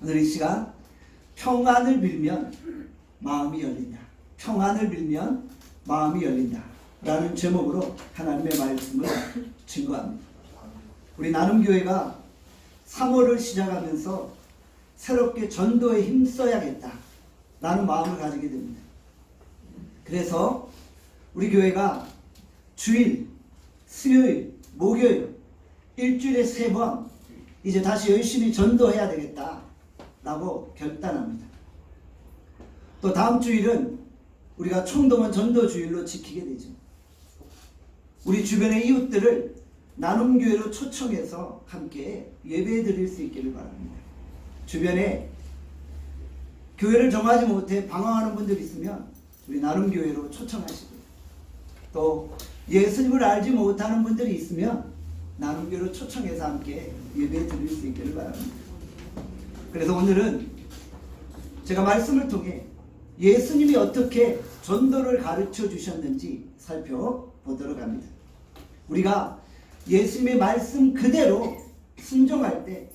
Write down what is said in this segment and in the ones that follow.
오늘 이 시간 평안을 빌면 마음이 열린다. 평안을 빌면 마음이 열린다. 라는 제목으로 하나님의 말씀을 증거합니다. 우리 나눔교회가 3월을 시작하면서 새롭게 전도에 힘써야겠다 라는 마음을 가지게 됩니다. 그래서 우리 교회가 주일, 수요일, 목요일 일주일에 3번 이제 다시 열심히 전도해야 되겠다 라고 결단합니다. 또 다음 주일은 우리가 총동원 전도주일로 지키게 되죠. 우리 주변의 이웃들을 나눔교회로 초청해서 함께 예배 드릴 수 있기를 바랍니다. 주변에 교회를 정하지 못해 방황하는 분들이 있으면 우리 나눔교회로 초청하시고요. 또 예수님을 알지 못하는 분들이 있으면 나눔교회로 초청해서 함께 예배 드릴 수 있기를 바랍니다. 그래서 오늘은 제가 말씀을 통해 예수님이 어떻게 전도를 가르쳐 주셨는지 살펴보도록 합니다. 우리가 예수님의 말씀 그대로 순종할 때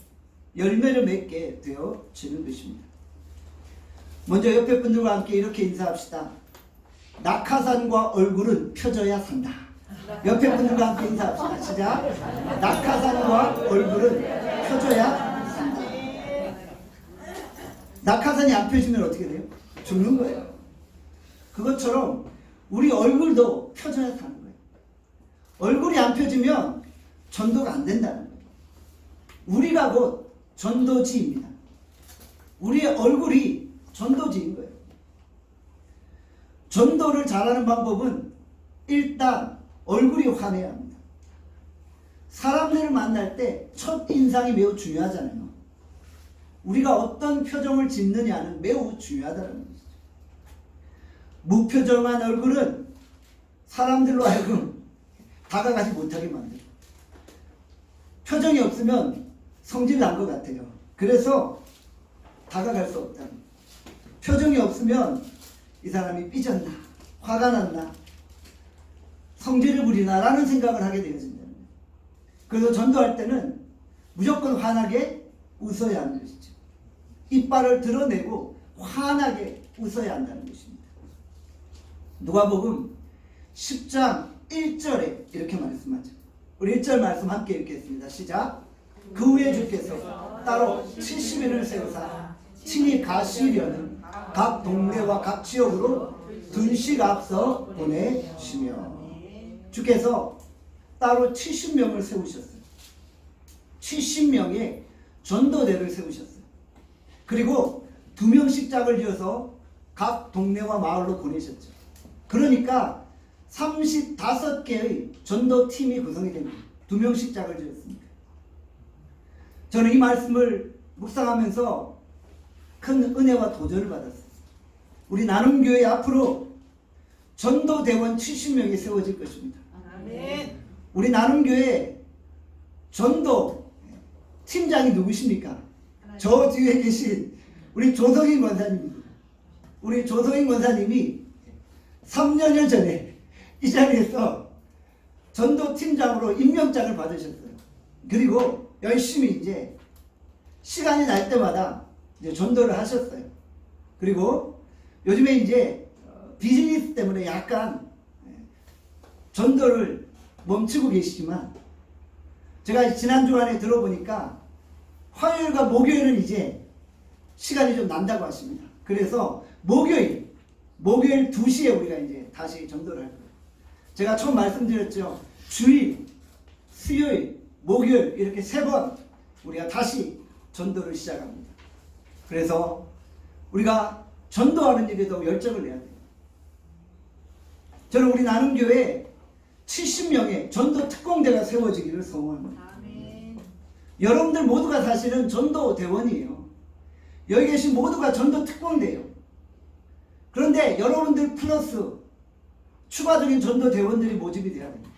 열매를 맺게 되어지는 것입니다. 먼저 옆에 분들과 함께 이렇게 인사합시다. 낙하산과 얼굴은 펴져야 산다. 옆에 분들과 함께 인사합시다. 시작. 낙하산과 얼굴은 펴져야 산다. 낙하산이 안 펴지면 어떻게 돼요? 죽는 거예요. 그것처럼 우리 얼굴도 펴져야 사는 거예요. 얼굴이 안 펴지면 전도가 안 된다는 거예요. 우리가 곧 전도지입니다. 우리의 얼굴이 전도지인 거예요. 전도를 잘하는 방법은 일단 얼굴이 환해야 합니다. 사람들을 만날 때 첫 인상이 매우 중요하잖아요. 우리가 어떤 표정을 짓느냐는 매우 중요하다는 것이죠. 무표정한 얼굴은 사람들로 하여금 다가가지 못하게 만들어요. 표정이 없으면 성질 난 것 같아요. 그래서 다가갈 수 없다. 표정이 없으면 이 사람이 삐졌나, 화가 났나, 성질을 부리나 라는 생각을 하게 되어진다는 거예요. 그래서 전도할 때는 무조건 환하게 웃어야 하는 것이죠. 이빨을 드러내고 환하게 웃어야 한다는 것입니다. 누가복음 10장 1절에 이렇게 말씀하죠. 우리 1절 말씀 함께 읽겠습니다. 시작. 그 후에 주께서 따로 70인을 세우사 친히 가시려는 각 동네와 각 지역으로 둔씩 앞서 보내시며, 주께서 따로 70명을 세우셨어요. 70명의 전도대를 세우셨어요. 그리고 2명씩 짝을 지어서 각 동네와 마을로 보내셨죠. 그러니까 35개의 전도팀이 구성이 됩니다. 2명씩 짝을 지었습니다. 저는 이 말씀을 묵상하면서 큰 은혜와 도전을 받았어요. 우리 나눔교회 앞으로 전도대원 70명이 세워질 것입니다. 아멘. 우리 나눔교회 전도 팀장이 누구십니까? 저 뒤에 계신 우리 조성인 권사님입니다. 우리 조성인 권사님이 3년여 전에 이 자리에서 전도팀장으로 임명장을 받으셨어요. 그리고 열심히 이제 시간이 날 때마다 이제 전도를 하셨어요. 그리고 요즘에 이제 비즈니스 때문에 약간 전도를 멈추고 계시지만, 제가 지난 주간에 들어보니까 화요일과 목요일은 이제 시간이 좀 난다고 하십니다. 그래서 목요일 2시에 우리가 이제 다시 전도를 할 거예요. 제가 처음 말씀드렸죠. 주일, 수요일, 목요일 이렇게 3번 우리가 다시 전도를 시작합니다. 그래서 우리가 전도하는 일에도 열정을 내야 돼요. 저는 우리 나눔교회에 70명의 전도 특공대가 세워지기를 소원합니다. 아멘. 여러분들 모두가 사실은 전도 대원이에요. 여기 계신 모두가 전도 특공대예요. 그런데 여러분들 플러스 추가적인 전도 대원들이 모집이 돼야 됩니다.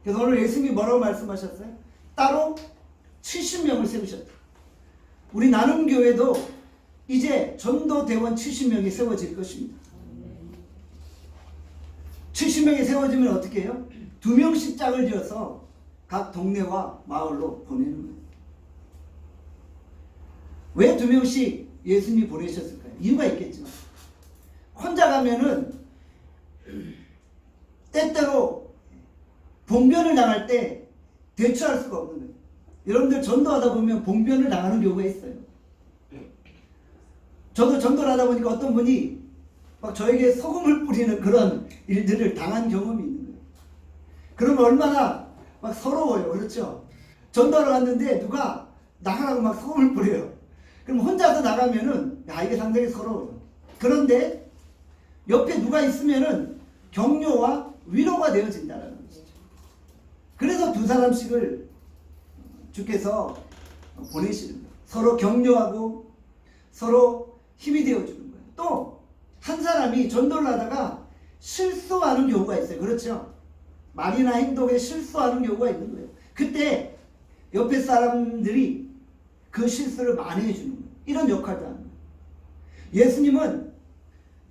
그래서 오늘 예수님이 뭐라고 말씀하셨어요? 따로 70명을 세우셨다. 우리 나눔교회도 이제 전도 대원 70명이 세워질 것입니다. 70명이 세워지면 어떻게 해요? 2명씩 짝을 지어서 각 동네와 마을로 보내는 거예요. 왜 2명씩 예수님이 보내셨을까요? 이유가 있겠죠. 혼자 가면은 때때로 봉변을 당할 때 대처할 수가 없는 거예요. 여러분들 전도하다 보면 봉변을 당하는 경우가 있어요. 저도 전도를 하다 보니까 어떤 분이 막 저에게 소금을 뿌리는 그런 일들을 당한 경험이 있는 거예요. 그러면 얼마나 막 서러워요. 그렇죠? 전도하러 갔는데 누가 나가라고 막 소금을 뿌려요. 그럼 혼자서 나가면은 야, 이게 상당히 서러워요. 그런데 옆에 누가 있으면은 격려와 위로가 되어진다는 것이죠. 그래서 2사람씩을 주께서 보내시는 거예요. 서로 격려하고 서로 힘이 되어주는 거예요. 또 한 사람이 전도를 하다가 실수하는 경우가 있어요. 그렇죠? 말이나 행동에 실수하는 경우가 있는 거예요. 그때 옆에 사람들이 그 실수를 만회해 주는 거예요. 이런 역할도 하는 거예요. 예수님은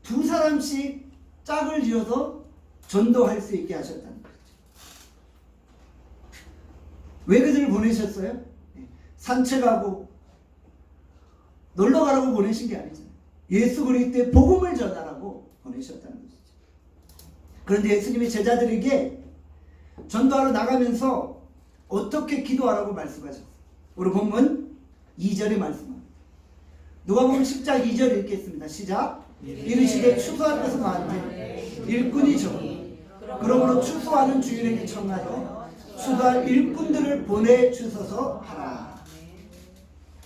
2사람씩 짝을 지어서 전도할 수 있게 하셨다는 거죠. 왜 그들을 보내셨어요? 산책하고 놀러가라고 보내신 게 아니잖아요. 예수 그리스도의 복음을 전하라고 보내셨다는 것이죠. 그런데 예수님이 제자들에게 전도하러 나가면서 어떻게 기도하라고 말씀하셨어요? 우리 본문 2절에 말씀합니다. 누가복음 10장 2절 읽겠습니다. 시작. 이르시되 추수할 것은 많은데 일꾼이 적으니 그러므로 추수하는 주인에게 청하여 추수할 일꾼들을 보내주소서 하라.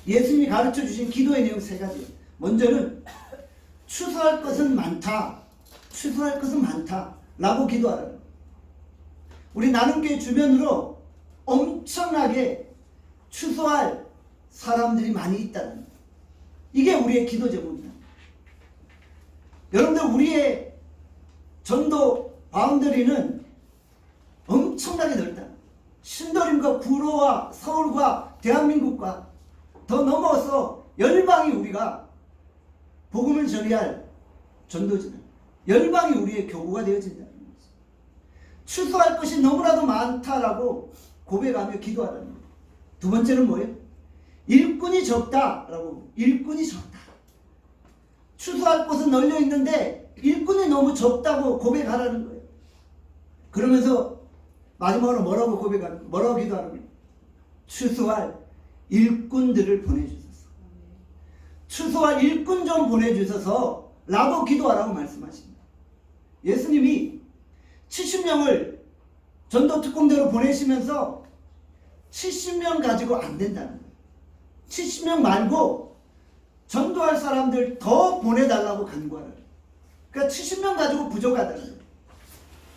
예수님이 가르쳐 주신 기도의 내용 3가지. 먼저는 추수할 것은 많다. 추수할 것은 많다. 라고 기도하라. 우리 나눔교회 주변으로 엄청나게 추수할 사람들이 많이 있다는 거예요. 이게 우리의 기도 제목입니다. 여러분들 우리의 전도 바운더리는 엄청나게 넓다. 신도림과 구로와 서울과 대한민국과 더 넘어서 열방이 우리가 복음을 전해할 전도지는 열방이 우리의 교구가 되어진다는 거죠. 추수할 것이 너무나도 많다라고 고백하며 기도하라는 거예요. 2번째는 뭐예요? 일꾼이 적다라고. 일꾼이 적다. 추수할 곳은 널려 있는데 일꾼이 너무 적다고 고백하라는 거예요. 그러면서 마지막으로 뭐라고 기도하는 거예요? 추수할 일꾼들을 보내주소서. 추수할 일꾼 좀 보내주소서 라고 기도하라고 말씀하십니다. 예수님이 70명을 전도특공대로 보내시면서 70명 가지고 안 된다는 거예요. 70명 말고 전도할 사람들 더 보내달라고 간구하라. 그러니까 70명 가지고 부족하다는 거예요.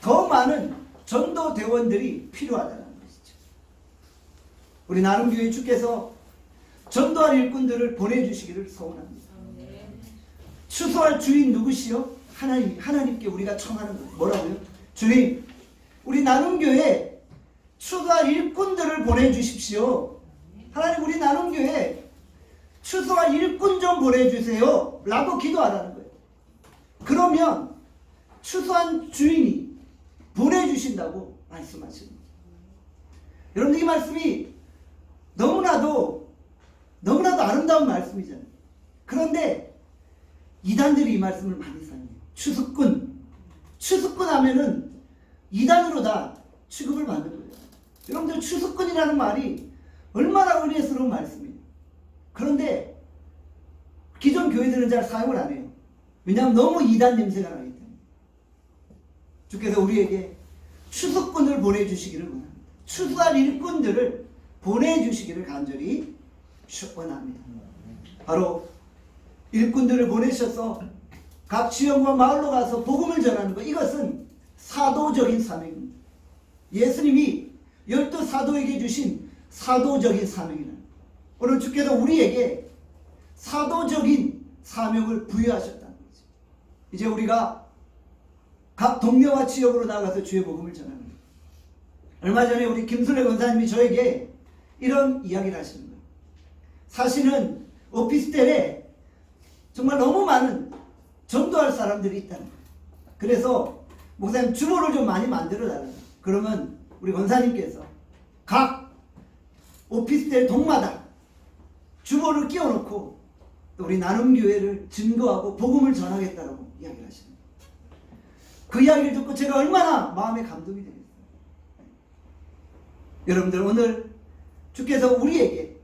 더 많은 전도대원들이 필요하다는 것이죠. 우리 나눔교회 주께서 전도할 일꾼들을 보내주시기를 소원합니다. 추수할 주인 누구시요? 하나님께 우리가 청하는 거예요. 뭐라고요? 주님, 우리 나눔교회 추수할 일꾼들을 보내주십시오. 하나님, 우리 나눔교회 추수할 일꾼 좀 보내주세요 라고 기도하라는 거예요. 그러면 추수한 주인이 보내주신다고 말씀하시는 거예요. 여러분, 이 말씀이 너무나도 아름다운 말씀이잖아요. 그런데 이단들이 이 말씀을 많이 사용해요. 추수꾼 하면은 이단으로 다 취급을 받는 거예요. 여러분들, 추수꾼이라는 말이 얼마나 은혜스러운 말씀이에요. 그런데 기존 교회들은 잘 사용을 안 해요. 왜냐하면 너무 이단 냄새가 나기 때문에. 주께서 우리에게 추수꾼을 보내주시기를 원합니다. 추수할 일꾼들을 보내주시기를 간절히 축원합니다. 바로 일꾼들을 보내셔서 각 지역과 마을로 가서 복음을 전하는 것, 이것은 사도적인 사명입니다. 예수님이 12사도에게 주신 사도적인 사명이다. 오늘 주께서 우리에게 사도적인 사명을 부여하셨다는 거죠. 이제 우리가 각 동네와 지역으로 나가서 주의 복음을 전하는 거예요. 얼마 전에 우리 김순례 권사님이 저에게 이런 이야기를 하시는 거예요. 사실은 오피스텔에 정말 너무 많은 전도할 사람들이 있다는 거예요. 그래서 목사님 주보를 좀 많이 만들어 달라고. 그러면 우리 권사님께서 각 오피스텔 동마다 주보를 끼워놓고 또 우리 나눔교회를 증거하고 복음을 전하겠다라고 이야기를 하십니다. 그 이야기를 듣고 제가 얼마나 마음에 감동이 되겠어요. 여러분들, 오늘 주께서 우리에게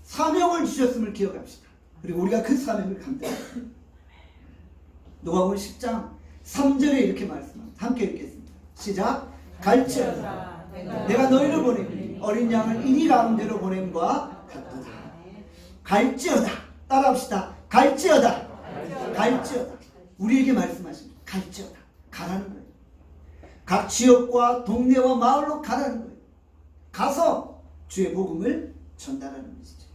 사명을 주셨음을 기억합시다. 그리고 우리가 그 사명을 감당합니다. 누가복음 10장 3절에 이렇게 말씀합니다. 함께 읽겠습니다. 시작. 갈지어다 내가 너희를 보내니 어린 양을 이리 가운데로 보냄과 같도다. 갈지어다. 따라합시다. 갈지어다. 갈지어다. 우리에게 말씀하십니다. 갈지어다. 가라는 거예요. 각 지역과 동네와 마을로 가라는 거예요. 가서 주의 복음을 전달하는 것이죠.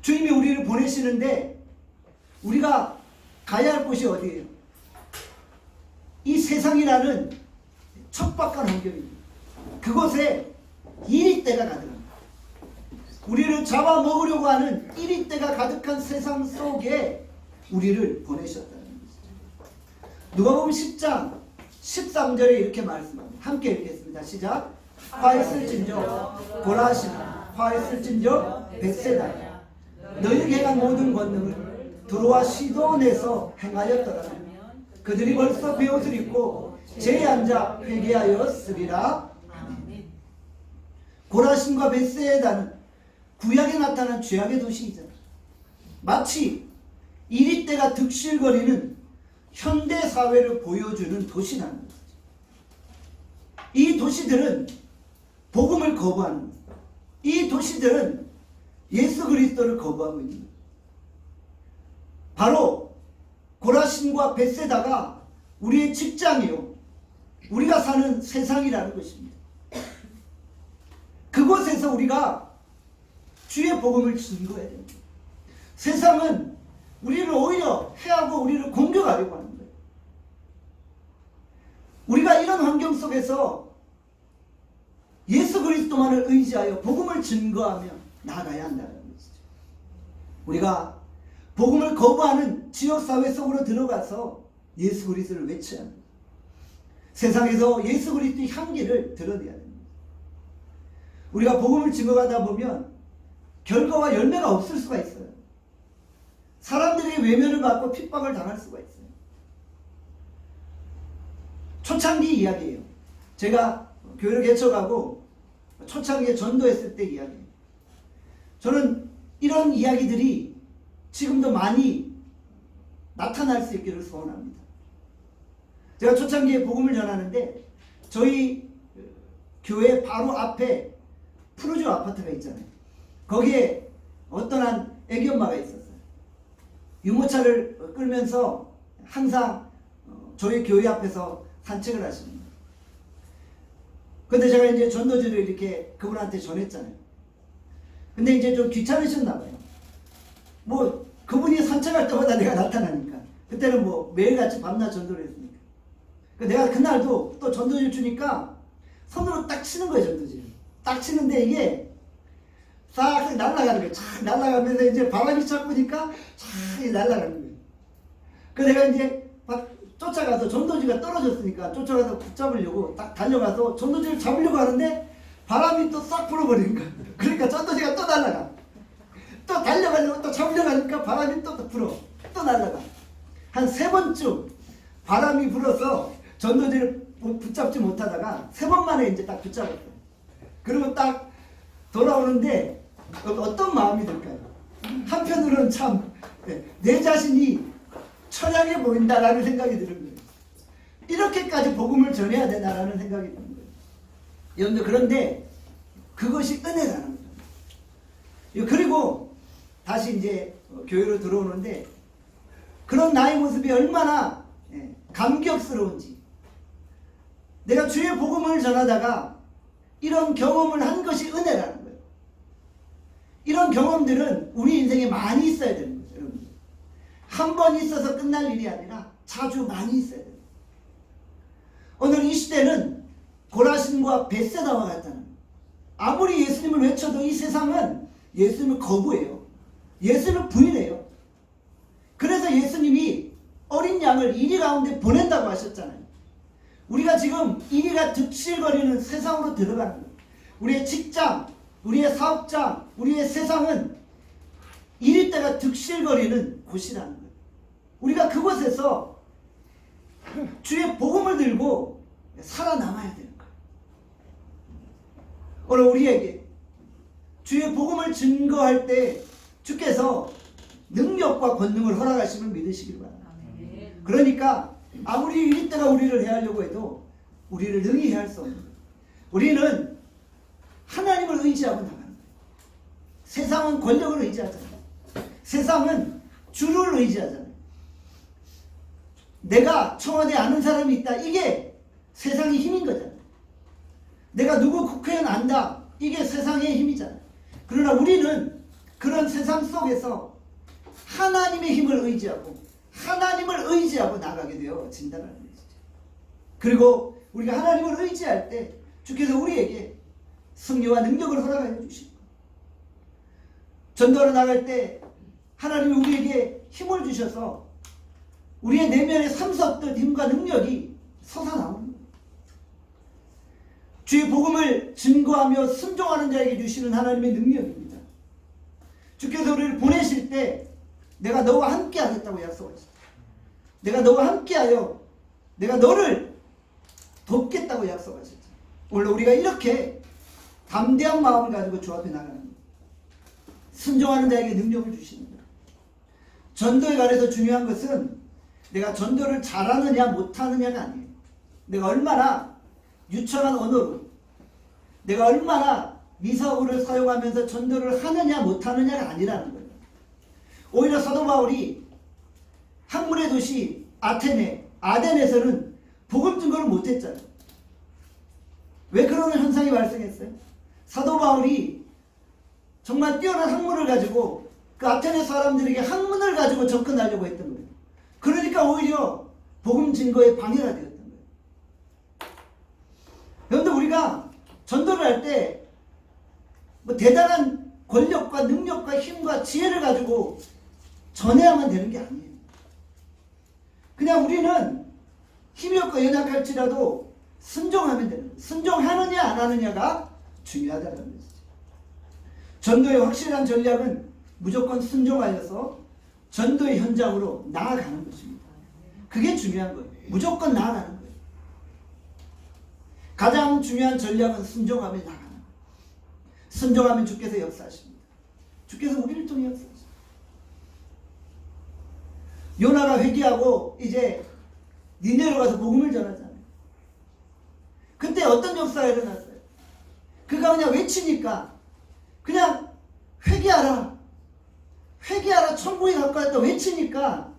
주님이 우리를 보내시는데 우리가 가야 할 곳이 어디예요? 이 세상이라는 척박한 환경입니다. 그곳에 이리때가 가득합니다. 우리를 잡아먹으려고 하는 이리때가 가득한 세상 속에 우리를 보내셨다는 것이죠. 누가복음 10장 13절에 이렇게 말씀합니다. 함께 읽겠습니다. 시작. 화했을진저 고라시나 화했을진저 벳세다 너희에게 행한 모든 권능을 두로와 시돈에서 행하였더라면 그들이 벌써 베옷을 입고 제에 앉아 회개하였으리라. 아멘. 고라신과 벳세다는 구약에 나타난 죄악의 도시이잖아. 마치 이리때가 득실거리는 현대사회를 보여주는 도시라는 거죠. 이 도시들은 복음을 거부하는 거예요. 이 도시들은 예수 그리스도를 거부하고 있는 거예요. 바로 고라신과 벳세다가 우리의 직장이요, 우리가 사는 세상이라는 것입니다. 그곳에서 우리가 주의 복음을 증거해야 됩니다. 세상은 우리를 오히려 해하고 우리를 공격하려고 하는 거예요. 우리가 이런 환경 속에서 예수 그리스도만을 의지하여 복음을 증거하며 나아가야 한다는 것이죠. 우리가 복음을 거부하는 지역사회 속으로 들어가서 예수 그리스도를 외쳐야 합니다. 세상에서 예수 그리스도의 향기를 드러내야 됩니다. 우리가 복음을 증거하다 보면 결과와 열매가 없을 수가 있어요. 사람들이 외면을 받고 핍박을 당할 수가 있어요. 초창기 이야기예요. 제가 교회를 개척하고 초창기에 전도했을 때 이야기예요. 저는 이런 이야기들이 지금도 많이 나타날 수 있기를 소원합니다. 제가 초창기에 복음을 전하는데 저희 교회 바로 앞에 푸르지오 아파트가 있잖아요. 거기에 어떤 한 애기 엄마가 있었어요. 유모차를 끌면서 항상 저희 교회 앞에서 산책을 하십니다. 근데 제가 이제 전도지를 이렇게 그분한테 전했잖아요. 근데 이제 좀 귀찮으셨나 봐요. 뭐 그분이 산책할 때마다 내가 나타나니까. 그때는 뭐 매일같이 밤낮 전도를 했으니까. 내가 그날도 또 전도지를 주니까 손으로 딱 치는 거예요. 전도지를 딱 치는데 이게 싹 날아가는 거예요. 쫙 날아가면서 이제 바람이 차보니까 쫙 날아가는 거예요. 그래서 내가 이제 막 쫓아가서 전도지가 떨어졌으니까 쫓아가서 붙잡으려고 딱 달려가서 전도지를 잡으려고 하는데 바람이 또 싹 불어버리는 거야. 그러니까 전도지가 또 날아가. 또 달려가려고 또 잡으려고 하니까 바람이 또 불어. 또 날아가. 한 3번쯤 바람이 불어서 전도지를 붙잡지 못하다가 3번 만에 이제 딱 붙잡았어요. 그리고 딱 돌아오는데 어떤 마음이 들까요? 한편으로는 참 내 자신이 처량해 보인다라는 생각이 드는 거예요. 이렇게까지 복음을 전해야 되나라는 생각이 드는 거예요. 여러분들, 그런데 그것이 은혜라는 거예요. 그리고 다시 이제 교회로 들어오는데 그런 나의 모습이 얼마나 감격스러운지, 내가 주의 복음을 전하다가 이런 경험을 한 것이 은혜라는 거예요. 이런 경험들은 우리 인생에 많이 있어야 되는 거죠. 여러분, 한 번 있어서 끝날 일이 아니라 자주 많이 있어야 돼요. 오늘 이 시대는 고라신과 벳세다와 같다는 거예요. 아무리 예수님을 외쳐도 이 세상은 예수님을 거부해요. 예수님을 부인해요. 그래서 예수님이 어린 양을 이리 가운데 보낸다고 하셨잖아요. 우리가 지금 이리가 득실거리는 세상으로 들어가는 거예요. 우리의 직장, 우리의 사업장, 우리의 세상은 이리때가 득실거리는 곳이라는 거예요. 우리가 그곳에서 주의 복음을 들고 살아남아야 되는 거예요. 오늘 우리에게 주의 복음을 증거할 때 주께서 능력과 권능을 허락하심을 믿으시길 바랍니다. 그러니까 아무리 이리때가 우리를 해하려고 해도 우리를 능히 해할 수 없는 거예요. 우리는 하나님을 의지하고 나가는 거예요. 세상은 권력을 의지하잖아요. 세상은 주를 의지하잖아요. 내가 청와대에 아는 사람이 있다. 이게 세상의 힘인 거잖아요. 내가 누구 국회의원 안다. 이게 세상의 힘이잖아요. 그러나 우리는 그런 세상 속에서 하나님의 힘을 의지하고 하나님을 의지하고 나가게 되어진다는 것이죠. 그리고 우리가 하나님을 의지할 때 주께서 우리에게 승리와 능력을 허락하여 주시고 전도로 나갈 때 하나님이 우리에게 힘을 주셔서 우리의 내면에 삼섰던 힘과 능력이 솟아나옵니다. 주의 복음을 증거하며 순종하는 자에게 주시는 하나님의 능력입니다. 주께서 우리를 보내실 때 내가 너와 함께 하겠다고 약속하셨다. 내가 너와 함께하여 내가 너를 돕겠다고 약속하셨다. 원래 우리가 이렇게 담대한 마음을 가지고 주 앞에 나가는 거예요. 순종하는 자에게 능력을 주시는 거예요. 전도에 관해서 중요한 것은 내가 전도를 잘하느냐 못하느냐가 아니에요. 내가 얼마나 유창한 언어로 내가 얼마나 미사고를 사용하면서 전도를 하느냐 못하느냐가 아니라는 거예요. 오히려 사도 바울이 학문의 도시 아덴에서는 복음 증거를 못했잖아요. 왜 그런 현상이 발생했어요? 사도 바울이 정말 뛰어난 학문을 가지고 그 아테네 사람들에게 학문을 가지고 접근하려고 했던 거예요. 그러니까 오히려 복음 증거에 방해가 되었던 거예요. 그런데 우리가 전도를 할 때 뭐 대단한 권력과 능력과 힘과 지혜를 가지고 전해야만 되는 게 아니에요. 그냥 우리는 힘이 없고 연약할지라도 순종하면 되는 거예요. 순종하느냐 안 하느냐가 중요하다는 것이죠. 전도의 확실한 전략은 무조건 순종하여서 전도의 현장으로 나아가는 것입니다. 그게 중요한 거예요. 무조건 나아가는 거예요. 가장 중요한 전략은 순종하며 나아가는 거예요. 순종하면 주께서 역사하십니다. 주께서 우리를 통해 역사하십니다. 요나가 회개하고 이제 니네로 가서 복음을 전하잖아요. 그때 어떤 역사가 일어났어요? 그가 그냥 외치니까 그냥 회개하라 회개하라 천국에 가까웠다 외치니까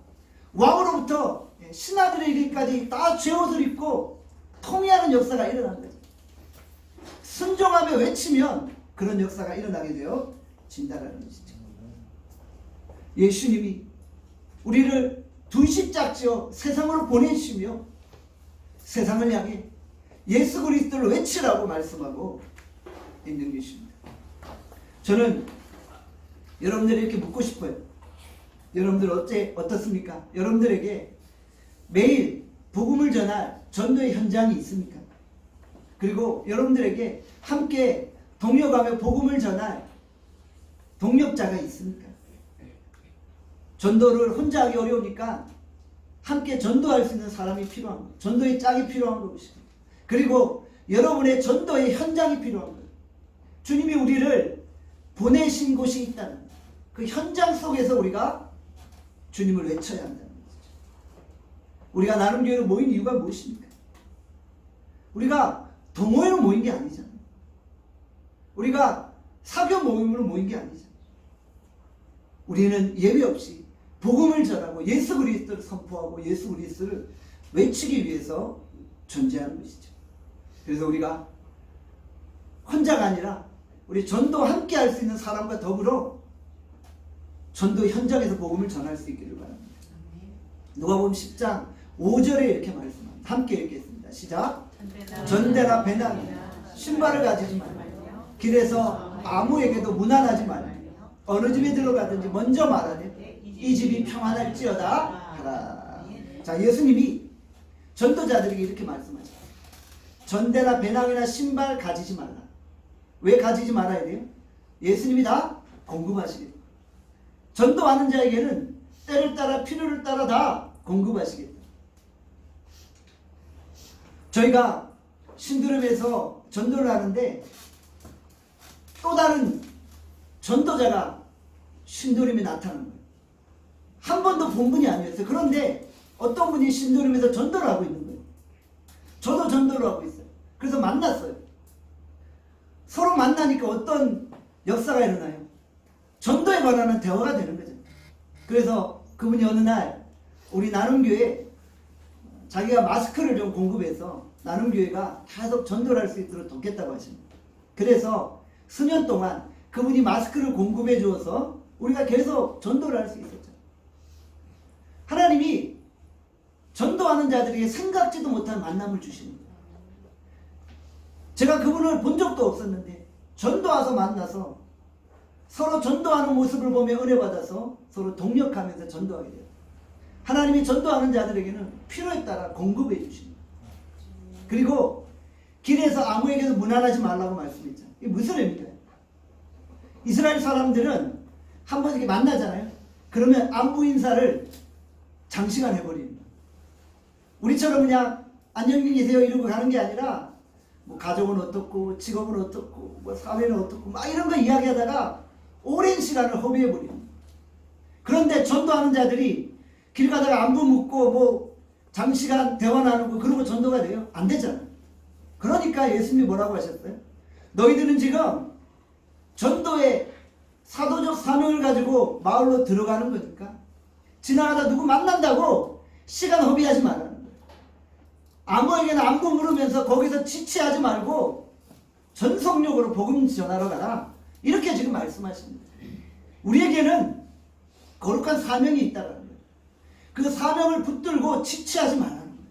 왕으로부터 신하들의 길까지 다 죄옷을 입고 통일하는 역사가 일어난 거죠. 순종하며 외치면 그런 역사가 일어나게 되어 진다라는 것이죠. 예수님이 우리를 두 십자지어 세상으로 보내시며 세상을 향해 예수 그리스도를 외치라고 말씀하고 있는 것입니다. 저는 여러분들이 이렇게 묻고 싶어요. 여러분들 어떻습니까? 여러분들에게 매일 복음을 전할 전도의 현장이 있습니까? 그리고 여러분들에게 함께 동역하며 복음을 전할 동역자가 있습니까? 전도를 혼자 하기 어려우니까 함께 전도할 수 있는 사람이 필요한 거예요. 전도의 짝이 필요한 것입니다. 그리고 여러분의 전도의 현장이 필요한 거예요. 주님이 우리를 보내신 곳이 있다는 그 현장 속에서 우리가 주님을 외쳐야 한다는 것이죠. 우리가 나눔교회로 모인 이유가 무엇입니까? 우리가 동호회로 모인 게 아니잖아요. 우리가 사교 모임으로 모인 게 아니잖아요. 우리는 예외 없이 복음을 전하고 예수 그리스도를 선포하고 예수 그리스도를 외치기 위해서 존재하는 것이죠. 그래서 우리가 혼자가 아니라 우리 전도 함께 할 수 있는 사람과 더불어 전도 현장에서 복음을 전할 수 있기를 바랍니다. 누가복음 10장 5절에 이렇게 말씀합니다. 함께 읽겠습니다. 시작. 전대나 배낭이나 신발을 가지지 말고 길에서 아무에게도 무난하지 말고 어느 집에 들어가든지 먼저 말하되 이 집이 평안할지어다 하라. 자, 예수님이 전도자들에게 이렇게 말씀하십니다. 전대나 배낭이나 신발 가지지 말라. 왜 가지지 말아야 돼요? 예수님이 다 공급하시겠다. 전도하는 자에게는 때를 따라 필요를 따라 다 공급하시겠다. 저희가 신도림에서 전도를 하는데 또 다른 전도자가 신도림에 나타난 거예요. 한 번도 본 분이 아니었어요. 그런데 어떤 분이 신도림에서 전도를 하고 있는 거예요. 저도 전도를 하고 있어요. 그래서 만났어요. 서로 만나니까 어떤 역사가 일어나요? 전도에 관한 대화가 되는 거죠. 그래서 그분이 어느 날 우리 나눔교회 자기가 마스크를 좀 공급해서 나눔교회가 계속 전도를 할 수 있도록 돕겠다고 하십니다. 그래서 수년 동안 그분이 마스크를 공급해 주어서 우리가 계속 전도를 할 수 있었죠. 하나님이 전도하는 자들에게 생각지도 못한 만남을 주시는 거예요. 제가 그분을 본 적도 없었는데 전도 와서 만나서 서로 전도하는 모습을 보며 은혜 받아서 서로 동력하면서 전도하게 돼요. 하나님이 전도하는 자들에게는 필요에 따라 공급해 주십니다. 그리고 길에서 아무에게도 무난하지 말라고 말씀했죠. 이게 무슨 의미인가요? 이스라엘 사람들은 한 번 이렇게 만나잖아요. 그러면 안부 인사를 장시간 해버립니다. 우리처럼 그냥 안녕히 계세요 이러고 가는 게 아니라 뭐 가족은 어떻고 직업은 어떻고 뭐 사회는 어떻고 막 이런 거 이야기하다가 오랜 시간을 허비해버립니다. 그런데 전도하는 자들이 길 가다가 안부 묻고 뭐 장시간 대화 나누고 그러고 전도가 돼요? 안 되잖아요. 그러니까 예수님이 뭐라고 하셨어요? 너희들은 지금 전도의 사도적 사명을 가지고 마을로 들어가는 거니까 지나가다 누구 만난다고 시간 허비하지 말라는 거예요. 아무에게나 안부 물으면서 거기서 지체하지 말고 전속력으로 복음 전하러 가라. 이렇게 지금 말씀하십니다. 우리에게는 거룩한 사명이 있다는 거예요. 그 사명을 붙들고 지체하지 말라는 거예요.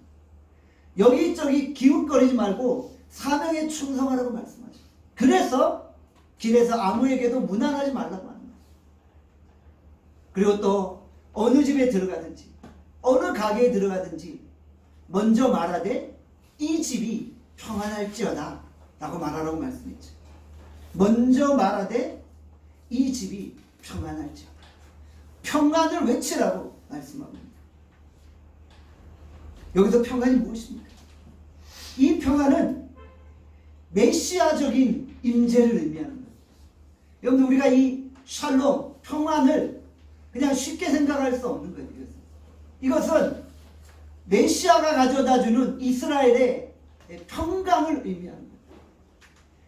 여기저기 기웃거리지 말고 사명에 충성하라고 말씀하십니다. 그래서 길에서 아무에게도 무난하지 말라고 합니다. 그리고 또 어느 집에 들어가든지 어느 가게에 들어가든지 먼저 말하되 이 집이 평안할지어다 라고 말하라고 말씀했죠. 먼저 말하되 이 집이 평안할지어다. 평안을 외치라고 말씀합니다. 여기서 평안이 무엇입니까? 이 평안은 메시아적인 임재를 의미하는 거예요. 여러분 우리가 이 샬롬, 평안을 그냥 쉽게 생각할 수 없는 거예요. 이것은 메시아가 가져다주는 이스라엘의 평강을 의미하는 거예요.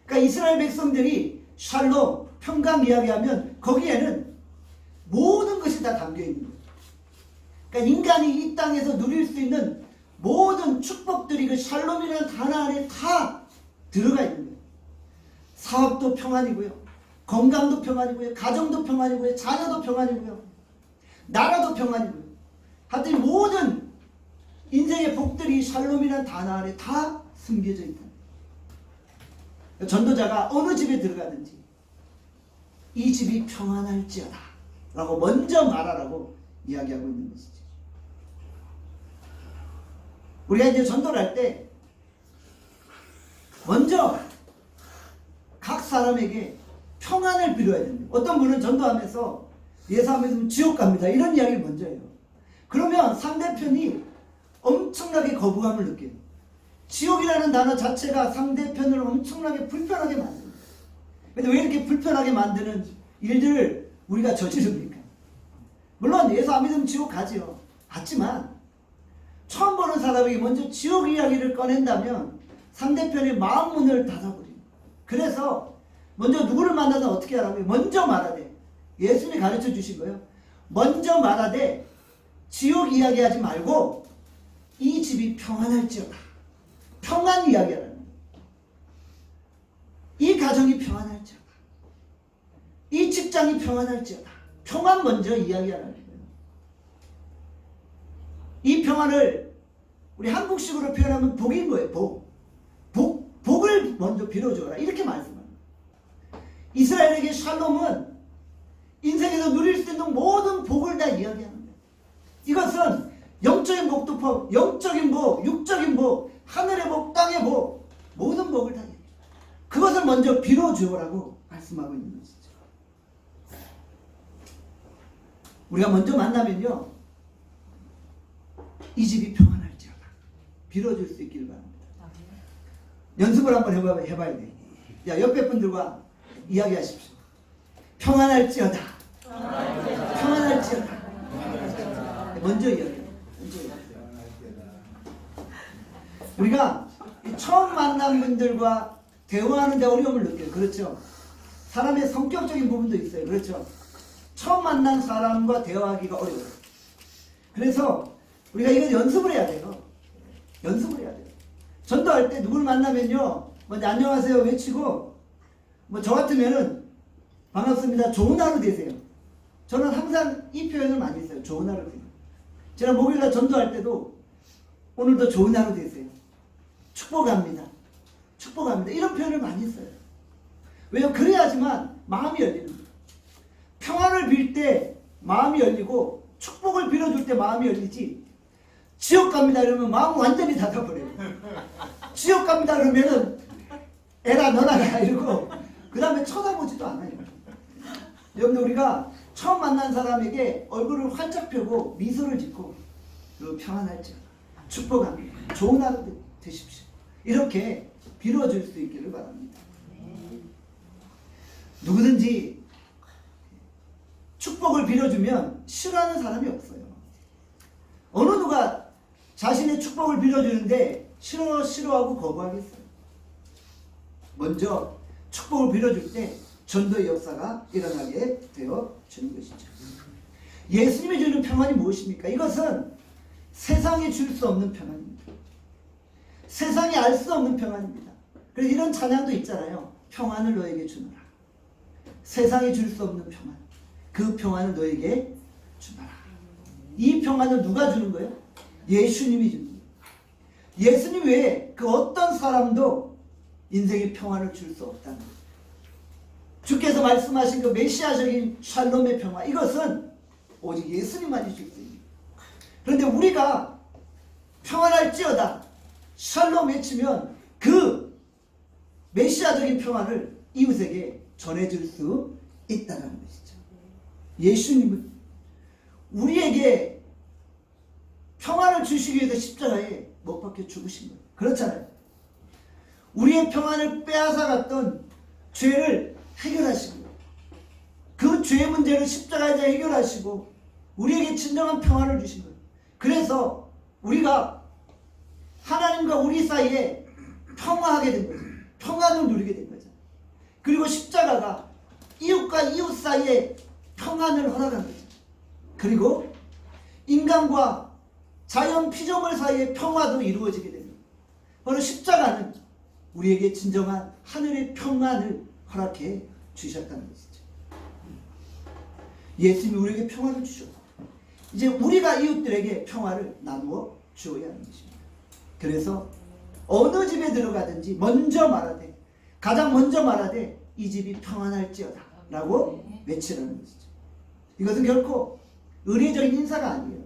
그러니까 이스라엘 백성들이 샬롬, 평강 이야기하면 거기에는 모든 것이 다 담겨 있는 거예요. 그러니까 인간이 이 땅에서 누릴 수 있는 모든 축복들이 그 샬롬이라는 단어 안에 다 들어가 있는 거예요. 사업도 평안이고요. 건강도 평안이고요. 가정도 평안이고요. 자녀도 평안이고요. 나라도 평안이고요. 하여튼 모든 인생의 복들이 샬롬이라는 단어 안에 다 숨겨져 있다. 전도자가 어느 집에 들어가든지 이 집이 평안할지어다 라고 먼저 말하라고 이야기하고 있는 것이죠. 우리가 이제 전도를 할 때 먼저 각 사람에게 평안을 빌어야 됩니다. 어떤 분은 전도하면서 예수하면서 지옥 갑니다 이런 이야기를 먼저 해요. 그러면 상대편이 엄청나게 거부감을 느껴요. 지옥이라는 단어 자체가 상대편을 엄청나게 불편하게 만듭니다. 근데 왜 이렇게 불편하게 만드는 일들을 우리가 저지릅니까? 물론 예수 안 믿으면 지옥 가지요. 갔지만 처음 보는 사람에게 먼저 지옥 이야기를 꺼낸다면 상대편의 마음 문을 닫아버립니다. 그래서 먼저 누구를 만나든 어떻게 하라고요? 먼저 말하되, 예수님이 가르쳐 주신 거예요. 먼저 말하되 지옥 이야기하지 말고 이 집이 평안할지어다. 평안 이야기하라는 거예요. 이 가정이 평안할지어다. 이 직장이 평안할지어다. 평안 먼저 이야기하라는 거예요. 이 평안을 우리 한국식으로 표현하면 복인 거예요. 복을 먼저 빌어줘라. 이렇게 말씀합니다. 이스라엘에게 샬롬은 인생에서 누릴 수 있는 모든 복을 다 이야기하는 거예요. 이것은 영적인 복도 포함, 영적인 복, 육적인 복, 하늘의 복, 땅의 복, 모든 복을 다 이야기해요. 그것을 먼저 빌어주오라고 말씀하고 있는 것이죠. 우리가 먼저 만나면요, 이 집이 평안할지어다 빌어줄 수 있기를 바랍니다. 연습을 한번 해봐야 돼. 야, 옆에 분들과 이야기하십시오. 평안할지어다. 평안할지어다. 먼저 이야기해요. 우리가 처음 만난 분들과 대화하는데 어려움을 느껴요. 그렇죠? 사람의 성격적인 부분도 있어요. 그렇죠? 처음 만난 사람과 대화하기가 어려워요. 그래서 우리가 이거 연습을 해야 돼요. 연습을 해야 돼요. 전도할 때 누구를 만나면요, 먼저 안녕하세요 외치고, 뭐 저 같으면은 반갑습니다, 좋은 하루 되세요. 저는 항상 이 표현을 많이 써요. 좋은 하루 되세요. 제가 목요일날 전도할 때도 오늘도 좋은 하루 되세요. 축복합니다. 축복합니다. 이런 표현을 많이 써요. 왜요? 그래야지만 마음이 열리는 거예요. 평안을 빌 때 마음이 열리고 축복을 빌어줄 때 마음이 열리지, 지옥 갑니다 이러면 마음 완전히 닫아버려요. 지옥 갑니다 그러면은 에라 너나 가 이러고 그 다음에 쳐다보지도 않아요. 여러분들, 우리가 처음 만난 사람에게 얼굴을 활짝 펴고 미소를 짓고 그 평안할지어다, 축복합니다, 좋은 하루 되십시오, 이렇게 빌어줄 수 있기를 바랍니다. 누구든지 축복을 빌어주면 싫어하는 사람이 없어요. 어느 누가 자신의 축복을 빌어주는데 싫어하고 거부하겠어요? 먼저 축복을 빌어줄 때 전도의 역사가 일어나게 되어지는 것이죠. 예수님이 주는 평안이 무엇입니까? 이것은 세상이 줄 수 없는 평안입니다. 세상이 알 수 없는 평안입니다. 그래서 이런 찬양도 있잖아요. 평안을 너에게 주노라. 세상이 줄 수 없는 평안, 그 평안을 너에게 주노라. 이 평안을 누가 주는 거예요? 예수님이 주는 거예요. 예수님 외에 그 어떤 사람도 인생의 평안을 줄 수 없다는 거예요. 주께서 말씀하신 그 메시아적인 샬롬의 평화, 이것은 오직 예수님만이 줄 수 있는 거예요. 그런데 우리가 평안할지어다 샬롬 외치면 그 메시아적인 평안을 이웃에게 전해줄 수 있다는 것이죠. 예수님은 우리에게 평안을 주시기 위해서 십자가에 못 박혀 죽으신 거예요. 그렇잖아요. 우리의 평안을 빼앗아갔던 죄를 해결하시고, 그 죄의 문제를 십자가에서 해결하시고 우리에게 진정한 평안을 주신 거예요. 그래서 우리가 하나님과 우리 사이에 평화하게 된 거죠. 평안을 누리게 된 거죠. 그리고 십자가가 이웃과 이웃 사이에 평안을 허락한 거죠. 그리고 인간과 자연 피조물 사이의 평화도 이루어지게 됩니다. 바로 십자가는 우리에게 진정한 하늘의 평안을 허락해 주셨다는 것이죠. 예수님이 우리에게 평화를 주셨고, 이제 우리가 이웃들에게 평화를 나누어 주어야 하는 것입니다. 그래서 어느 집에 들어가든지 먼저 말하되, 가장 먼저 말하되 이 집이 평안할지어다 라고 외치라는 것이죠. 이것은 결코 의례적인 인사가 아니에요.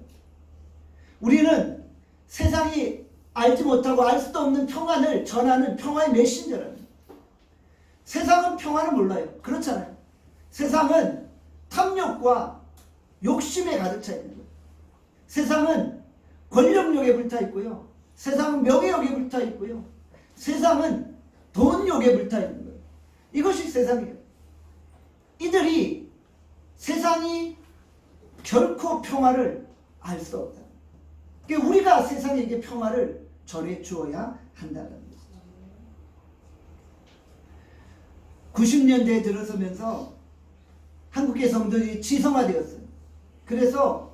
우리는 세상이 알지 못하고 알 수도 없는 평안을 전하는 평화의 메신저라는 거예요. 세상은 평안을 몰라요. 그렇잖아요. 세상은 탐욕과 욕심에 가득 차 있는 거예요. 세상은 권력욕에 불타 있고요. 세상은 명예욕에 불타 있고요. 세상은 돈욕에 불타 있는 거예요. 이것이 세상이에요. 이들이 세상이 결코 평화를 알 수 없다. 그러니까 우리가 세상에게 평화를 전해 주어야 한다는 것이죠. 90년대에 들어서면서 한국의 성도들이 지성화되었어요. 그래서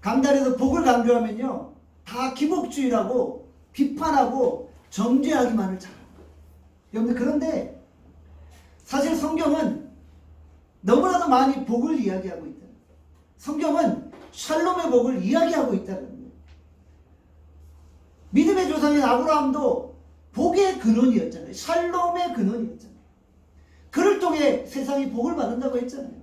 강단에서 복을 강조하면요, 다 기복주의라고 비판하고 정죄하기만을 잘합니다. 여러분들, 그런데 사실 성경은 너무나도 많이 복을 이야기하고 있다. 성경은 샬롬의 복을 이야기하고 있다는 거예요. 믿음의 조상인 아브라함도 복의 근원이었잖아요. 샬롬의 근원이었잖아요. 그를 통해 세상이 복을 받는다고 했잖아요.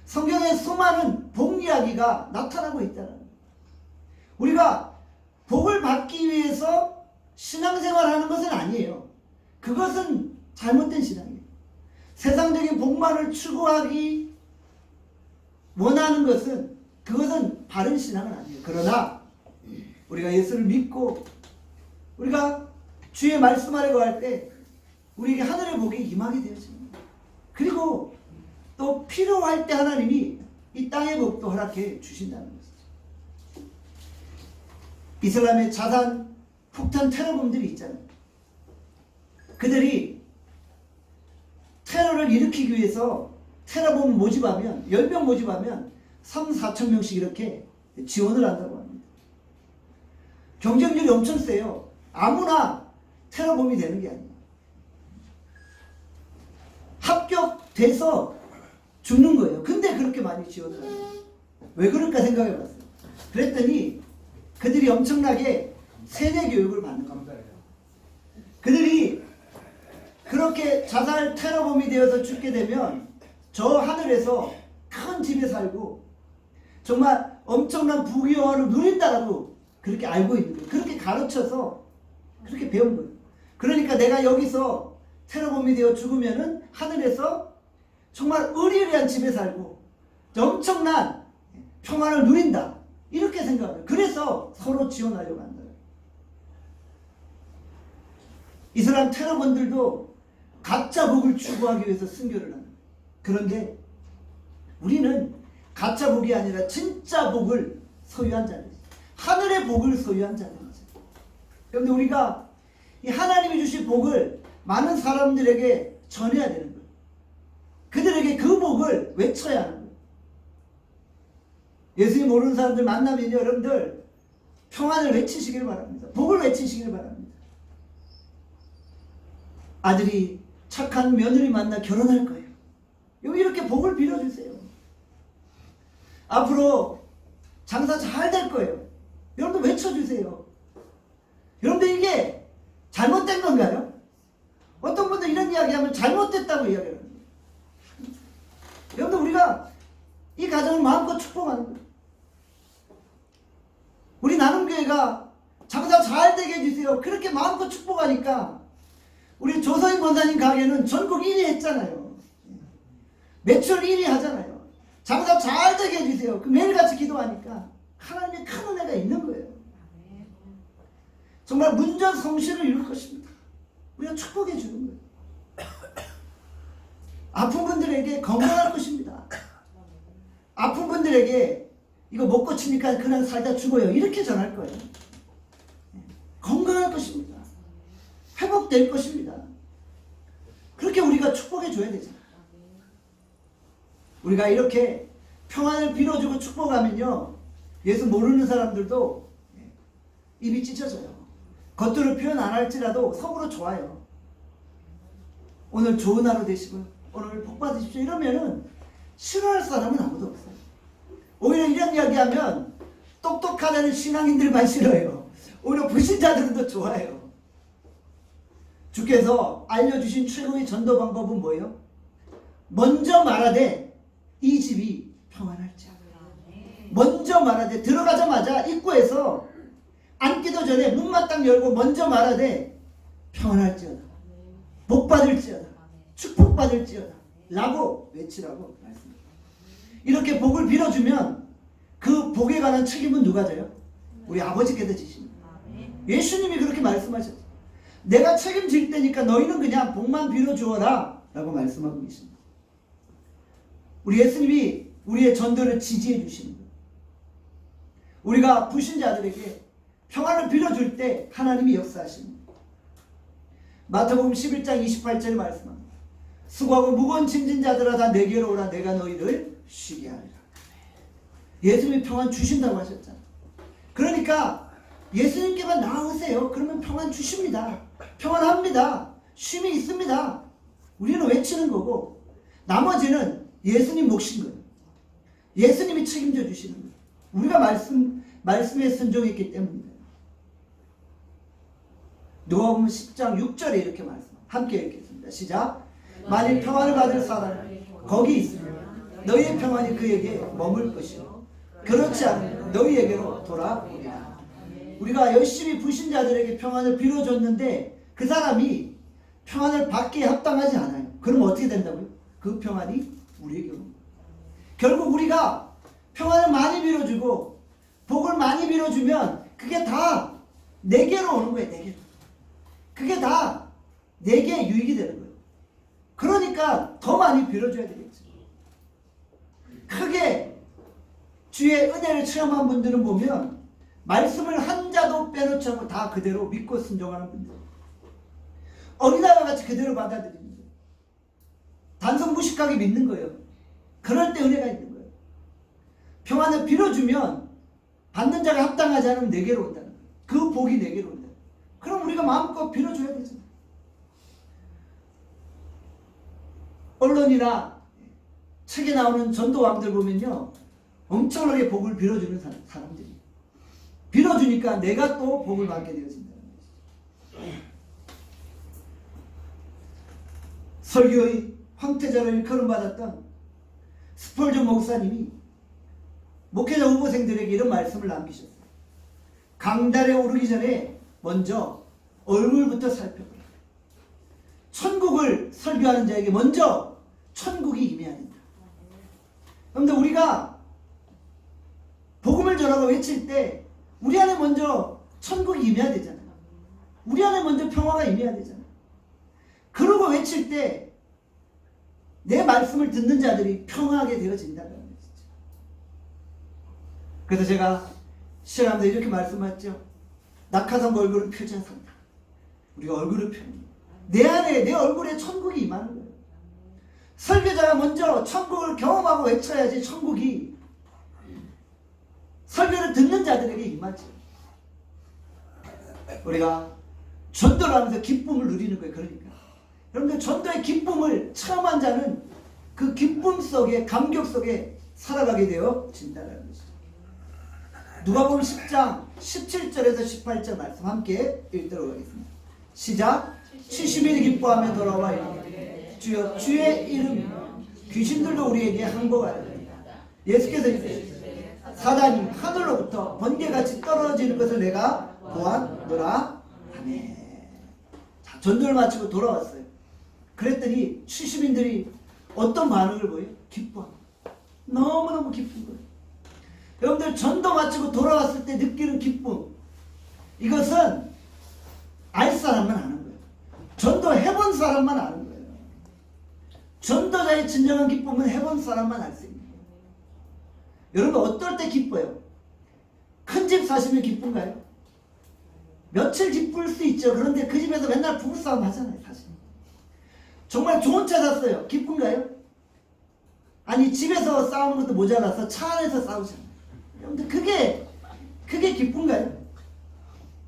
성경에 수많은 복 이야기가 나타나고 있다는 거예요. 우리가 복을 받기 위해서 신앙생활을 하는 것은 아니에요. 그것은 잘못된 신앙이에요. 세상적인 복만을 추구하기 원하는 것은 그것은 바른 신앙은 아니에요. 그러나 우리가 예수를 믿고 우리가 주의 말씀 아래 거할 때 우리에게 하늘의 복이 임하게 되어집니다. 그리고 또 필요할 때 하나님이 이 땅의 복도 허락해 주신다는 것이죠. 이슬람의 자산 폭탄 테러범들이 있잖아요. 그들이 테러를 일으키기 위해서 테러범 모집하면 10명 모집하면 3, 4천 명씩 이렇게 지원을 한다고 합니다. 경쟁률이 엄청 세요. 아무나 테러범이 되는 게 아니에요. 합격돼서 죽는 거예요. 근데 그렇게 많이 지원을 해요. 왜 그럴까 생각해 봤어요. 그랬더니 그들이 엄청나게 세뇌 교육을 받는 겁니다. 그들이 그렇게 자살 테러범이 되어서 죽게 되면 저 하늘에서 큰 집에 살고 정말 엄청난 부귀영화를 누린다라고 그렇게 알고 있는 거예요. 그렇게 가르쳐서 그렇게 배운 거예요. 그러니까 내가 여기서 테러범이 되어 죽으면은 하늘에서 정말 의리의리한 집에 살고 엄청난 평안을 누린다. 이렇게 생각해요. 그래서 서로 지원하려고 한다. 이슬람 테러범들도 가짜 복을 추구하기 위해서 순교를 하는 거예요. 그런데 우리는 가짜 복이 아니라 진짜 복을 소유한 자들이죠. 하늘의 복을 소유한 자들이죠. 그런데 우리가 이 하나님이 주신 복을 많은 사람들에게 전해야 되는 거예요. 그들에게 그 복을 외쳐야 하는 거예요. 예수님 모르는 사람들 만나면 여러분들 평안을 외치시길 바랍니다. 복을 외치시길 바랍니다. 아들이 착한 며느리 만나 결혼할 거예요. 여기 이렇게 복을 빌어주세요. 앞으로 장사 잘 될 거예요. 여러분들 외쳐주세요. 여러분들 이게 잘못된 건가요? 어떤 분들 이런 이야기하면 잘못됐다고 이야기를 합니다. 여러분들 우리가 이 가정을 마음껏 축복하는 거예요. 우리 나눔교회가 장사 잘 되게 해주세요. 그렇게 마음껏 축복하니까 우리 조서희 권사님 가게는 전국 1위 했잖아요. 매출 1위 하잖아요. 장사 잘 되게 해주세요. 매일같이 기도하니까 하나님의 큰 은혜가 있는 거예요. 정말 문전성시를 이룰 것입니다. 우리가 축복해 주는 거예요. 아픈 분들에게 건강할 것입니다. 아픈 분들에게 이거 못 고치니까 그냥 살다 죽어요. 이렇게 전할 거예요. 건강할 것입니다. 회복될 것입니다. 그렇게 우리가 축복해 줘야 되잖아요. 우리가 이렇게 평안을 빌어주고 축복하면요, 예수 모르는 사람들도 입이 찢어져요. 겉으로 표현 안 할지라도 속으로 좋아요. 오늘 좋은 하루 되시고 오늘 복 받으십시오 이러면은 싫어할 사람은 아무도 없어요. 오히려 이런 이야기하면 똑똑하다는 신앙인들만 싫어요. 오히려 불신자들은 더 좋아요. 주께서 알려주신 최고의 전도 방법은 뭐예요? 먼저 말하되 이 집이 평안할지어다. 먼저 말하되 들어가자마자 입구에서 앉기도 전에 문마땅 열고 먼저 말하되 평안할지어다. 복받을지어다. 축복받을지어다. 라고 외치라고 말씀합니다. 이렇게 복을 빌어주면 그 복에 관한 책임은 누가 져요? 우리 아버지께서 지십니다. 예수님이 그렇게 말씀하셨죠. 내가 책임질 테니까 너희는 그냥 복만 빌어주어라 라고 말씀하고 계십니다. 우리 예수님이 우리의 전도를 지지해 주시는 거예요. 우리가 불신자들에게 평안을 빌어줄 때 하나님이 역사하십니다. 마태복음 11장 28절에 말씀합니다. 수고하고 무거운 짐진 자들아 다 내게로 오라 내가 너희를 쉬게 하리라. 예수님이 평안 주신다고 하셨잖아요. 그러니까 예수님께만 나오세요. 그러면 평안 주십니다. 평안합니다. 쉼이 있습니다. 우리는 외치는 거고 나머지는 예수님 몫인 거예요. 예수님이 책임져 주시는 거예요. 우리가 말씀에 순종했기 때문입니다. 누가복음 10장 6절에 이렇게 말씀합니다. 함께 읽겠습니다. 시작. 만일 평안을 받을 사람은 거기 있으면 너희의 평안이 그에게 머물 것이요 그렇지 않으면 너희에게로 돌아오리라. 우리가 열심히 불신자들에게 평안을 빌어줬는데 그 사람이 평안을 받기에 합당하지 않아요. 그럼 어떻게 된다고요? 그 평안이 우리에게 오는 거예요. 결국 우리가 평안을 많이 빌어주고 복을 많이 빌어주면 그게 다 내게로 오는 거예요. 내게로. 그게 다 내게 유익이 되는 거예요. 그러니까 더 많이 빌어줘야 되겠죠. 크게 주의 은혜를 체험한 분들은 보면 말씀을 한 자도 빼놓지 않고 다 그대로 믿고 순종하는 분들. 어린아이와 같이 그대로 받아들이는 거예요. 단순 무식하게 믿는 거예요. 그럴 때 은혜가 있는 거예요. 평안을 빌어주면 받는 자가 합당하지 않으면 내게로 온다는 거예요. 그 복이 내게로 온다. 그럼 우리가 마음껏 빌어줘야 되잖아요. 언론이나 책에 나오는 전도왕들 보면요, 엄청나게 복을 빌어주는 사람들이 빌어주니까 내가 또 복을 받게 되어진다는 것이죠. 설교의 황태자로 일컬음받았던 스펄전 목사님이 목회자 후보생들에게 이런 말씀을 남기셨어요. 강달에 오르기 전에 먼저 얼굴부터 살펴보라. 천국을 설교하는 자에게 먼저 천국이 임해야 된다. 그런데 우리가 복음을 전하고 외칠 때 우리 안에 먼저 천국이 임해야 되잖아요. 우리 안에 먼저 평화가 임해야 되잖아요. 그러고 외칠 때 내 말씀을 듣는 자들이 평화하게 되어진다는 것이죠. 그래서 제가 시작하면서 이렇게 말씀하죠. 낙하산 얼굴을 펴지 않습니다. 우리가 얼굴을 펴는 내 안에 내 얼굴에 천국이 임하는 거예요. 설교자가 먼저 천국을 경험하고 외쳐야지 천국이 설교를 듣는 자들에게 임하죠. 우리가 전도를 하면서 기쁨을 누리는 거예요. 그러니까 여러분들 전도의 기쁨을 체험한 자는 그 기쁨 속에 감격 속에 살아가게 되어진다는 것이죠. 누가복음 10장 17절에서 18절 말씀 함께 읽도록 하겠습니다. 시작. 70일이 기뻐하며 돌아와 이르되 주여 주의 이름 귀신들도 우리에게 항복하리라. 예수께서 이르시되 사단이 하늘로부터 번개같이 떨어지는 것을 내가 보았노라. 아멘. 자, 전도를 마치고 돌아왔어요. 그랬더니 70인들이 어떤 반응을 보여요? 기뻐합니다. 너무너무 기쁜 거예요. 여러분들 전도 마치고 돌아왔을 때 느끼는 기쁨, 이것은 알 사람만 아는 거예요. 전도 해본 사람만 아는 거예요. 전도자의 진정한 기쁨은 해본 사람만 알 수 있는 거예요. 여러분 어떨 때 기뻐요? 큰 집 사시면 기쁜가요? 며칠 기쁠 수 있죠. 그런데 그 집에서 맨날 부부싸움 하잖아요. 사실 정말 좋은 차 샀어요. 기쁜가요? 아니 집에서 싸우는 것도 모자라서 차 안에서 싸우잖아요. 여러분들 그게 기쁜가요?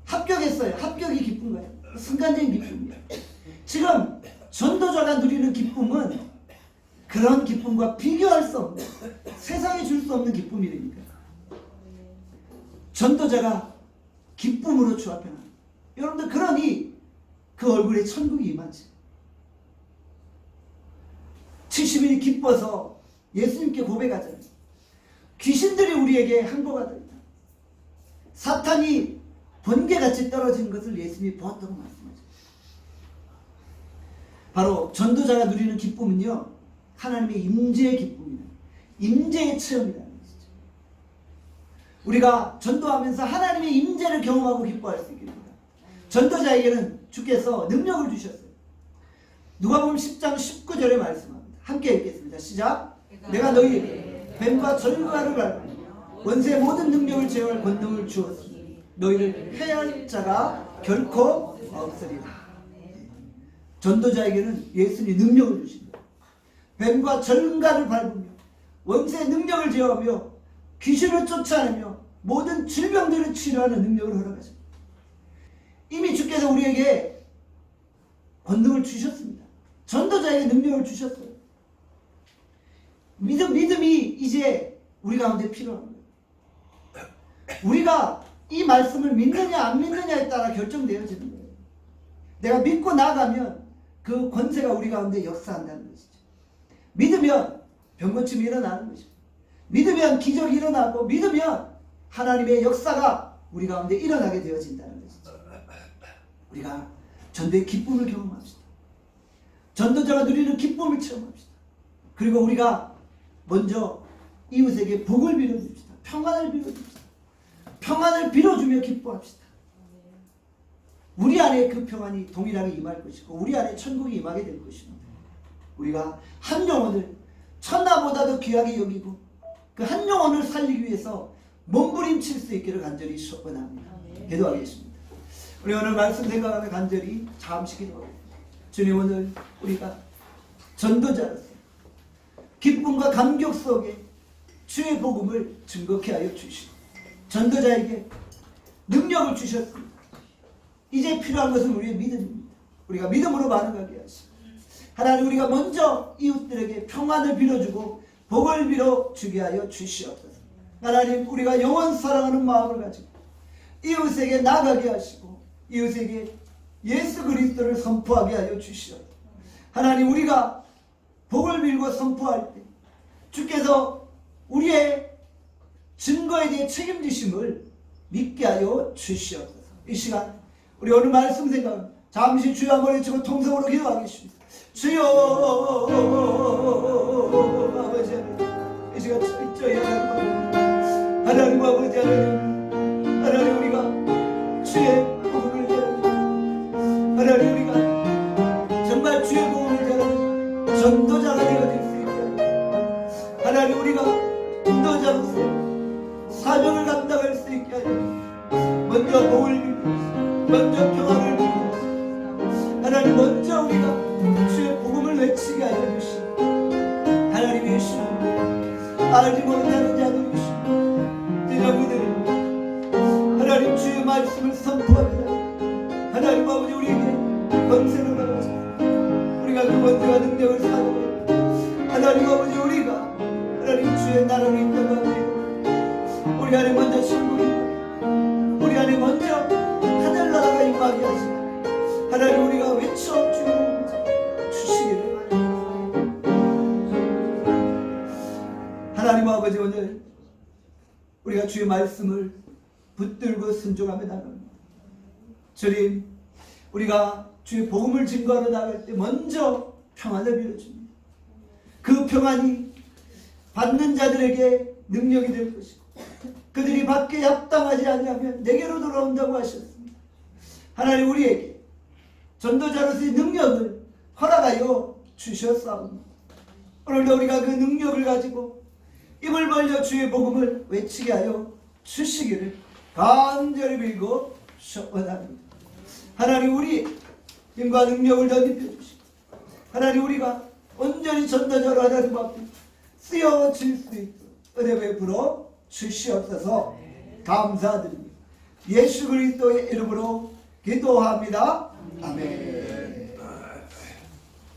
합격했어요. 합격이 기쁜가요? 순간적인 기쁨이에요. 지금 전도자가 누리는 기쁨은 그런 기쁨과 비교할 수 없는, 세상에 줄 수 없는 기쁨이니까. 전도자가 기쁨으로 주 앞에 나요. 여러분들 그러니 그 얼굴에 천국이 임하지. 70일이 기뻐서 예수님께 고백하잖아요. 귀신들이 우리에게 항복하더라. 사탄이 번개같이 떨어진 것을 예수님이 보았다고 말씀하죠. 바로 전도자가 누리는 기쁨은요, 하나님의 임재의 기쁨이다. 임재의 체험이라는 것이죠. 우리가 전도하면서 하나님의 임재를 경험하고 기뻐할 수 있게 됩니다. 전도자에게는 주께서 능력을 주셨어요. 누가복음 10장 19절에 말씀합니다. 함께 읽겠습니다. 시작. 내가 너희에게 뱀과 절과를 밟으며 원수의 모든 능력을 제어할 권능을 주었으니 너희를 해할 자가 결코 없으리라. 전도자에게는 예수님이 능력을 주십니다. 뱀과 절과를 밟으며 원수의 능력을 제어하며 귀신을 쫓아내며 모든 질병들을 치료하는 능력을 허락하십니다. 이미 주께서 우리에게 권능을 주셨습니다. 전도자에게 능력을 주셨어요. 믿음이 이제 우리 가운데 필요한 거예요. 우리가 이 말씀을 믿느냐 안 믿느냐에 따라 결정되어지는 거예요. 내가 믿고 나가면 그 권세가 우리 가운데 역사한다는 것이죠. 믿으면 병고침이 일어나는 것이죠. 믿으면 기적이 일어나고 믿으면 하나님의 역사가 우리 가운데 일어나게 되어진다는 것이죠. 우리가 전도의 기쁨을 경험합시다. 전도자가 누리는 기쁨을 체험합시다. 그리고 우리가 먼저 이웃에게 복을 빌어줍시다. 평안을 빌어줍시다. 평안을 빌어주며 기뻐합시다. 우리 안에 그 평안이 동일하게 임할 것이고 우리 안에 천국이 임하게 될 것입니다. 우리가 한 영혼을 천하보다도 귀하게 여기고 그 한 영혼을 살리기 위해서 몸부림칠 수 있기를 간절히 소원합니다. 기도하겠습니다. 우리 오늘 말씀 생각하며 간절히 잠시 기도하겠습니다. 주님, 오늘 우리가 전도자로서 기쁨과 감격 속에 주의 복음을 증거케 하여 주시고 전도자에게 능력을 주셨습니다. 이제 필요한 것은 우리의 믿음입니다. 우리가 믿음으로 반응하게 하시고 하나님, 우리가 먼저 이웃들에게 평안을 빌어주고 복을 빌어주게 하여 주시옵소서. 하나님, 우리가 영원 사랑하는 마음을 가지고 이웃에게 나가게 하시고 이웃에게 예수 그리스도를 선포하게 하여 주시옵소서. 하나님, 우리가 복을 빌고 선포할 때 주께서 우리의 증거에 대해 책임지심을 믿게 하여 주시옵소서. 이 시간 우리 오늘 말씀 생각 잠시 주여 한번 외치고 통성으로 기도하겠습니다. 주여, 아버지 하나님, 이 시간 철저히 하나님 아버지 하나님, 하나님 우리가 주의 복음을 전하는 하나님, 우리가 정말 주의 복음을 전하는 전도자가 되어질 수 있게 하나님, 우리가 전도자로서 사명을 감당할 수 있게 하여 먼저 복을 빌고 먼저 평안을 빌고 하나님, 먼저 우리가 주의 복음을 외치게 하여 주시고 하나님, 예수 알지 못하는 자들이시고 여러분들 하나님 주의 말씀을 선포합니다. 하나님 아버지, 우리에게 권세를 받아서 우리가 그 권세와 능력을 사용해 하나님 아버지, 우리가 하나님 주의 나라를 인도하며 우리 안에 먼저 천국이 우리 안에 먼저 하늘나라가 임하게 하시고 하나님, 우리가 외쳐 주시기를 하나님 아버지, 오늘 우리가 주의 말씀을 붙들고 순종하며 나갑니다. 주님, 우리가 주의 복음을 증거하러 나갈 때 먼저 평안을 빌어줍니다. 그 평안이 받는 자들에게 능력이 될 것이고 그들이 받기에 합당하지 않으면 내게로 돌아온다고 하셨습니다. 하나님, 우리에게 전도자로서의 능력을 허락하여 주셨사옵니다. 오늘도 우리가 그 능력을 가지고 입을 벌려 주의 복음을 외치게 하여 주시기를 간절히 빌고 소원합니다. 하나님, 우리 힘과 능력을 덧입혀 주시고 하나님, 우리가 온전히 전도자로 하나님 앞에 쓰여질 수 있도록 은혜 베풀어 주시옵소서. 감사드립니다. 예수 그리스도의 이름으로 기도합니다. 아멘.